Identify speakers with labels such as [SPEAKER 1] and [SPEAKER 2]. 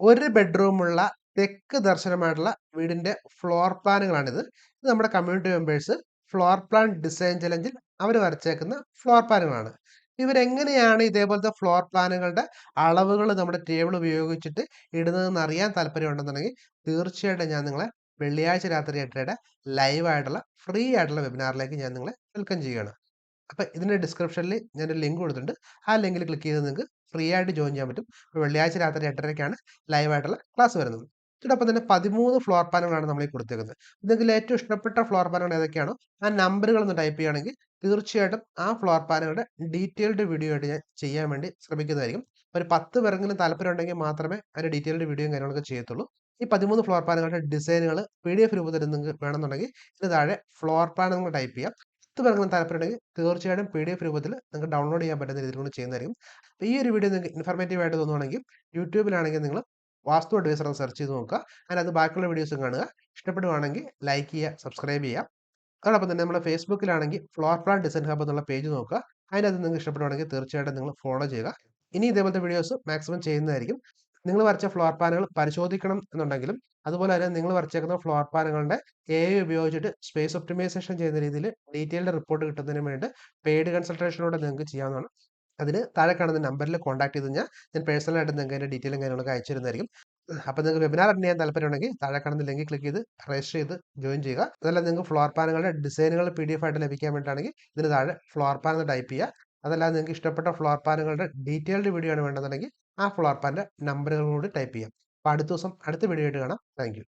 [SPEAKER 1] ഒരു ബെഡ്റൂമുള്ള തെക്ക് ദർശനമായിട്ടുള്ള വീടിന്റെ ഫ്ലോർ പ്ലാനുകളാണിത്. ഇത് നമ്മുടെ community members floor plan design ചലഞ്ചിൽ അവർ വരച്ചേക്കുന്ന ഫ്ലോർ പ്ലാനുകളാണ്. ഇവരെങ്ങനെയാണ് ഇതേപോലത്തെ ഫ്ലോർ പ്ലാനുകളുടെ അളവുകൾ നമ്മുടെ ടേബിൾ ഉപയോഗിച്ചിട്ട് ഇടുന്നതെന്ന് അറിയാൻ താല്പര്യമുണ്ടെന്നുണ്ടെങ്കിൽ തീർച്ചയായിട്ടും ഞാൻ നിങ്ങളെ വെള്ളിയാഴ്ച രാത്രി 8:30 ലൈവ് ആയിട്ടുള്ള ഫ്രീ ആയിട്ടുള്ള വെബിനാറിലേക്ക് ഞാൻ നിങ്ങളെ വെൽക്കം ചെയ്യുകയാണ്. അപ്പൊ ഇതിന്റെ ഡിസ്ക്രിപ്ഷനിൽ ഞാനൊരു ലിങ്ക് കൊടുത്തിട്ടുണ്ട്. ആ ലിങ്കിൽ ക്ലിക്ക് ചെയ്ത് നിങ്ങൾക്ക് ഫ്രീ ആയിട്ട് ജോയിൻ ചെയ്യാൻ പറ്റും. വെള്ളിയാഴ്ച രാത്രി 8:30ക്കാണ് ലൈവ് ആയിട്ടുള്ള ക്ലാസ് വരുന്നത്. ഇതിനൊപ്പം തന്നെ 13 ഫ്ലോർ പ്ലാനുകളാണ് നമ്മൾ ഈ കൊടുത്തേക്കുന്നത്. നിങ്ങൾക്ക് ഏറ്റവും ഇഷ്ടപ്പെട്ട ഫ്ലോർ പ്ലാനുകൾ ഏതൊക്കെയാണോ ആ നമ്പറുകൾ ഒന്ന് ടൈപ്പ് ചെയ്യുകയാണെങ്കിൽ തീർച്ചയായിട്ടും ആ ഫ്ലോർ പ്ലാനുകളുടെ ഡീറ്റെയിൽഡ് വീഡിയോ ആയിട്ട് ഞാൻ ചെയ്യാൻ വേണ്ടി ശ്രമിക്കുന്നതായിരിക്കും. ഒരു 10 പേർക്കെങ്കിലും താല്പര്യം ഉണ്ടെങ്കിൽ മാത്രമേ അതിന്റെ ഡീറ്റെയിൽഡ് വീഡിയോയും കാര്യങ്ങളൊക്കെ ചെയ്യത്തുള്ളൂ. ഈ 13 ഫ്ലോർ പ്ലാനുകളുടെ ഡിസൈനുകൾ PDF രൂപത്തിൽ നിങ്ങൾക്ക് വേണമെന്നുണ്ടെങ്കിൽ ഇതിന് താഴെ ഫ്ലോർ പ്ലാൻ നിങ്ങൾ ടൈപ്പ് ചെയ്യാം. 10 പേർക്കെങ്കിലും താല്പര്യമുണ്ടെങ്കിൽ തീർച്ചയായിട്ടും PDF രൂപത്തിൽ നിങ്ങൾക്ക് ഡൗൺലോഡ് ചെയ്യാൻ പറ്റുന്ന രീതിയിൽ കൊണ്ട് ചെയ്യുന്നതായിരിക്കും. അപ്പോൾ ഈ ഒരു വീഡിയോ നിങ്ങൾക്ക് ഇൻഫർമേറ്റീവ് ആയിട്ട് തോന്നുവാണെങ്കിൽ യൂട്യൂബിലാണെങ്കിൽ നിങ്ങൾ വാസ്തു അഡ്വൈസർ എന്ന് സെർച്ച് ചെയ്ത് നോക്കുക. അതിനകത്ത് ബാക്കിയുള്ള വീഡിയോസും കാണുക. ഇഷ്ടപ്പെടുവാണെങ്കിൽ ലൈക്ക് ചെയ്യുക, സബ്സ്ക്രൈബ് ചെയ്യുക. അതോടൊപ്പം തന്നെ നമ്മുടെ ഫേസ്ബുക്കിലാണെങ്കിൽ ഫ്ലോർ പ്ലാൻ ഡിസൈൻ ഹബ് എന്നുള്ള പേജ് നോക്കുക. അതിനകത്ത് നിങ്ങൾക്ക് ഇഷ്ടപ്പെടുവാണെങ്കിൽ തീർച്ചയായിട്ടും നിങ്ങൾ ഫോളോ ചെയ്യുക. ഇനി ഇതേപോലത്തെ വീഡിയോസ് മാക്സിമം ചെയ്യുന്നതായിരിക്കും. നിങ്ങൾ വരച്ച ഫ്ലോർ പ്ലാനുകൾ പരിശോധിക്കണം എന്നുണ്ടെങ്കിലും അതുപോലെ തന്നെ നിങ്ങൾ വരച്ചേക്കുന്ന ഫ്ലോർ പ്ലാനുകളുടെ AI ഉപയോഗിച്ചിട്ട് സ്പേസ് ഒപ്റ്റിമൈസേഷൻ ചെയ്യുന്ന രീതിയിൽ ഡീറ്റെയിൽഡ് റിപ്പോർട്ട് കിട്ടുന്നതിന് വേണ്ടി പെയ്ഡ് കൺസൾട്ടേഷനിലൂടെ നിങ്ങൾക്ക് ചെയ്യാവുന്നതാണ്. അതിന് താഴെ കാണുന്ന നമ്പറിൽ കോൺടാക്ട് ചെയ്ത് ഞാൻ പേഴ്സണലായിട്ട് നിങ്ങൾക്ക് അതിന്റെ ഡീറ്റെയിലും കാര്യങ്ങളൊക്കെ അയച്ചു തരുന്നതായിരിക്കും. അപ്പോൾ നിങ്ങൾക്ക് വെബിനാർ അറ്റൻഡ് ചെയ്യാൻ താല്പര്യമുണ്ടെങ്കിൽ താഴെ കാണുന്ന ലിങ്കിൽ ക്ലിക്ക് ചെയ്ത് രജിസ്റ്റർ ചെയ്ത് ജോയിൻ ചെയ്യുക. അതല്ല നിങ്ങൾക്ക് ഫ്ലോർ പ്ലാനുകളുടെ ഡിസൈനുകൾ PDF ആയിട്ട് ലഭിക്കാൻ വേണ്ടിയിട്ടാണെങ്കിൽ ഇതിന് താഴെ ഫ്ലോർ പ്ലാൻ എന്ന് ടൈപ്പ് ചെയ്യുക. അതല്ലാതെ നിങ്ങൾക്ക് ഇഷ്ടപ്പെട്ട ഫ്ലോർ പ്ലാനുകളുടെ ഡീറ്റെയിൽഡ് വീഡിയോ ആണ് വേണ്ടതെന്നുണ്ടെങ്കിൽ ആ ഫ്ലോർ പ്ലാന്റെ നമ്പറുകൾ കൂടി ടൈപ്പ് ചെയ്യാം. അപ്പോൾ അടുത്ത ദിവസം അടുത്ത വീഡിയോ ആയിട്ട് കാണാം. Thank you.